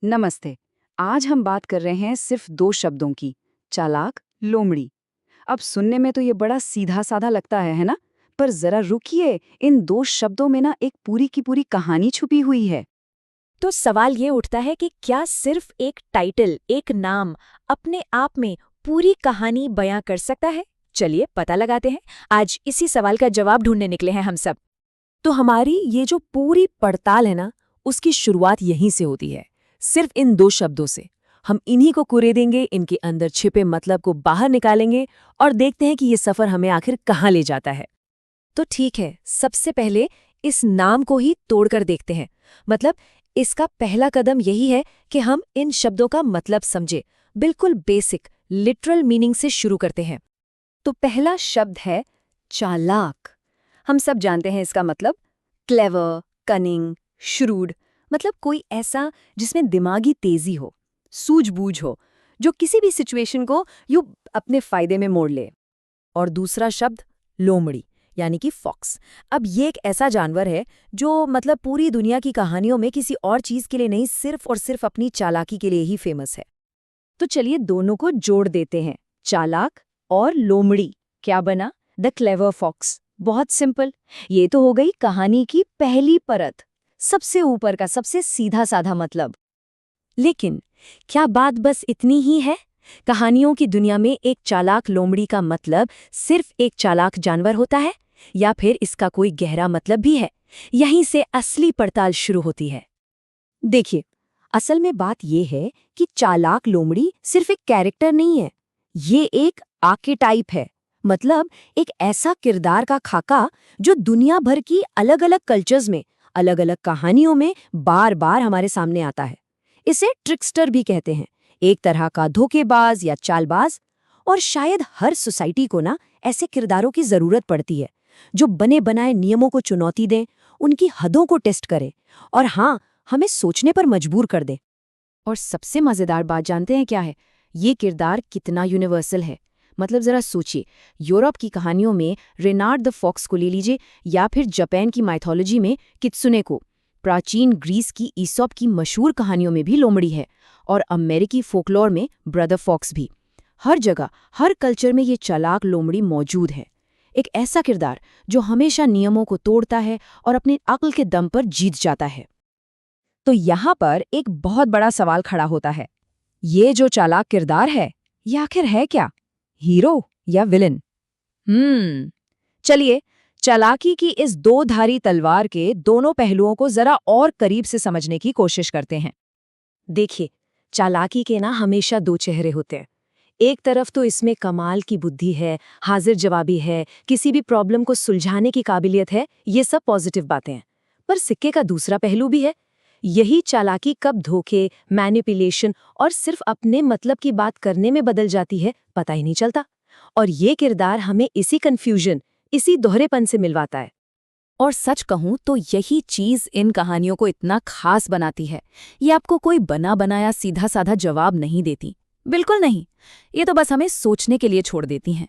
नमस्ते। आज हम बात कर रहे हैं सिर्फ दो शब्दों की, चालाक, लोमड़ी। अब सुनने में तो ये बड़ा सीधा साधा लगता है ना? पर जरा रुकिए, इन दो शब्दों में ना एक पूरी की पूरी कहानी छुपी हुई है। तो सवाल ये उठता है कि क्या सिर्फ एक टाइटल, एक नाम अपने आप में पूरी कहानी बयां कर सकता है? चलिए पता लगाते हैं। आज इसी सवाल का जवाब ढूंढने निकले हैं हम सब। तो हमारी ये जो पूरी पड़ताल है ना, उसकी शुरुआत यहीं से होती है, सिर्फ इन दो शब्दों से। हम इन्हीं को कुरेदेंगे, इनके अंदर छिपे मतलब को बाहर निकालेंगे और देखते हैं कि ये सफर हमें आखिर कहाँ ले जाता है। तो ठीक है, सबसे पहले इस नाम को ही तोड़कर देखते हैं। मतलब इसका पहला कदम यही है कि हम इन शब्दों का मतलब समझे। बिल्कुल बेसिक, लिटरल मीनिंग से शुरू करते हैं। तो पहला शब्द है चालाक। हम सब जानते हैं इसका मतलब क्लेवर, कनिंग, श्रूड। मतलब कोई ऐसा जिसमें दिमागी तेजी हो, सूझबूझ हो, जो किसी भी सिचुएशन को यूं अपने फायदे में मोड़ ले। और दूसरा शब्द लोमड़ी, यानी कि फॉक्स। अब ये एक ऐसा जानवर है जो मतलब पूरी दुनिया की कहानियों में किसी और चीज के लिए नहीं, सिर्फ और सिर्फ अपनी चालाकी के लिए ही फेमस है। तो चलिए दोनों को जोड़ देते हैं, चालाक और लोमड़ी। क्या बना? The clever fox. बहुत सिंपल। ये तो हो गई कहानी की पहली परत, सबसे ऊपर का सबसे सीधा साधा मतलब। लेकिन क्या बात बस इतनी ही है? कहानियों की दुनिया में एक चालाक लोमड़ी का मतलब सिर्फ एक चालाक जानवर होता है, या फिर इसका कोई गहरा मतलब भी है? यहीं से असली पड़ताल शुरू होती है। देखिए, असल में बात यह है कि चालाक लोमड़ी सिर्फ एक कैरेक्टर नहीं है, ये एक आर्केटाइप है। मतलब एक ऐसा किरदार का खाका जो दुनिया भर की अलग अलग कल्चर्स में, अलग अलग कहानियों में बार बार हमारे सामने आता है। इसे ट्रिकस्टर भी कहते हैं, एक तरह का धोखेबाज या चालबाज। और शायद हर सोसाइटी को ना ऐसे किरदारों की जरूरत पड़ती है, जो बने बनाए नियमों को चुनौती दें, उनकी हदों को टेस्ट करें और हाँ, हमें सोचने पर मजबूर कर दे। और सबसे मजेदार बात जानते हैं क्या है? ये किरदार कितना यूनिवर्सल है। मतलब जरा सोचिए, यूरोप की कहानियों में रेनार्ड द फॉक्स को ले लीजिए, या फिर जापान की माइथोलॉजी में कित्सुने को। प्राचीन ग्रीस की ईसॉप की मशहूर कहानियों में भी लोमड़ी है, और अमेरिकी फोकलोर में ब्रदर फॉक्स भी। हर जगह, हर कल्चर में ये चालाक लोमड़ी मौजूद है। एक ऐसा किरदार जो हमेशा नियमों को तोड़ता है और अपनी अक्ल के दम पर जीत जाता है। तो यहाँ पर एक बहुत बड़ा सवाल खड़ा होता है, ये जो चालाक किरदार है, ये आखिर है क्या? हीरो या विलन? चलिए, चालाकी की इस दो धारी तलवार के दोनों पहलुओं को जरा और करीब से समझने की कोशिश करते हैं। देखिए, चालाकी के ना हमेशा दो चेहरे होते हैं। एक तरफ तो इसमें कमाल की बुद्धि है, हाजिर जवाबी है, किसी भी प्रॉब्लम को सुलझाने की काबिलियत है, ये सब पॉजिटिव बातें हैं। पर सिक्के का दूसरा पहलू भी है। यही चालाकी कब धोखे, मैनिपुलेशन और सिर्फ अपने मतलब की बात करने में बदल जाती है, पता ही नहीं चलता। और ये किरदार हमें इसी कन्फ्यूजन, इसी दोहरेपन से मिलवाता है। और सच कहूं तो यही चीज इन कहानियों को इतना खास बनाती है। ये आपको कोई बना बनाया सीधा साधा जवाब नहीं देती, बिल्कुल नहीं। ये तो बस हमें सोचने के लिए छोड़ देती हैं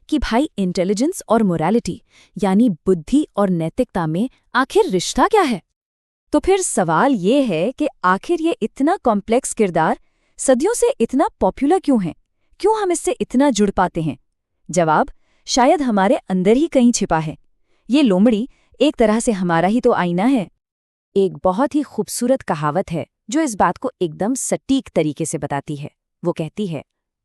कि भाई इंटेलिजेंस और मोरालिटी, यानी बुद्धि और नैतिकता में आखिर रिश्ता क्या है। तो फिर सवाल ये है कि आखिर ये इतना कॉम्प्लेक्स किरदार सदियों से इतना पॉपुलर क्यों है? क्यों हम इससे इतना जुड़ पाते हैं? जवाब शायद हमारे अंदर ही कहीं छिपा है। ये लोमड़ी एक तरह से हमारा ही तो आईना है। एक बहुत ही खूबसूरत कहावत है जो इस बात को एकदम सटीक तरीके से बताती है। वो कहती है,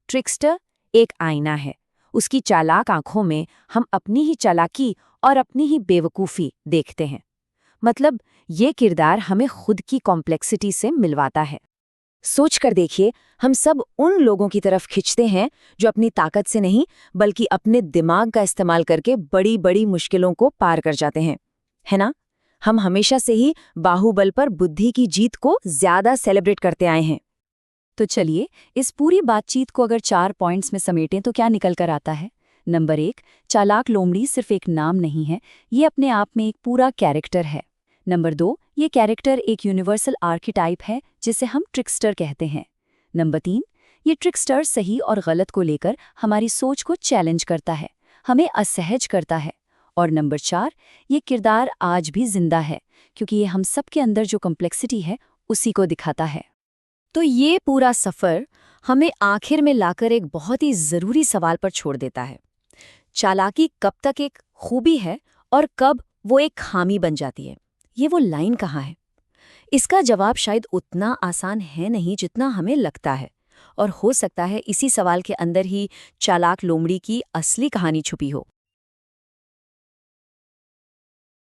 ट्रिकस्टर एक आईना है, उसकी चालाक आंखों में हम अपनी ही चालाकी और अपनी ही बेवकूफ़ी देखते हैं। मतलब ये किरदार हमें खुद की कॉम्प्लेक्सिटी से मिलवाता है। सोच कर देखिए, हम सब उन लोगों की तरफ खिंचते हैं जो अपनी ताकत से नहीं, बल्कि अपने दिमाग का इस्तेमाल करके बड़ी बड़ी मुश्किलों को पार कर जाते हैं, है ना? हम हमेशा से ही बाहुबल पर बुद्धि की जीत को ज्यादा सेलिब्रेट करते आए हैं। तो चलिए, इस पूरी बातचीत को अगर 4 पॉइंट्स में समेटें तो क्या निकल कर आता है? नंबर 1, चालाक लोमड़ी सिर्फ एक नाम नहीं है, ये अपने आप में एक पूरा कैरेक्टर है। नंबर 2, ये कैरेक्टर एक यूनिवर्सल आर्कीटाइप है जिसे हम ट्रिकस्टर कहते हैं। नंबर 3, ये ट्रिकस्टर सही और गलत को लेकर हमारी सोच को चैलेंज करता है, हमें असहज करता है। और नंबर 4, ये किरदार आज भी जिंदा है, क्योंकि ये हम सब के अंदर जो कॉम्प्लेक्सिटी है उसी को दिखाता है। तो ये पूरा सफ़र हमें आखिर में लाकर एक बहुत ही ज़रूरी सवाल पर छोड़ देता है। चालाकी कब तक एक खूबी है और कब वो एक खामी बन जाती है? ये वो लाइन कहाँ है? इसका जवाब शायद उतना आसान है नहीं जितना हमें लगता है, और हो सकता है इसी सवाल के अंदर ही चालाक लोमड़ी की असली कहानी छुपी हो।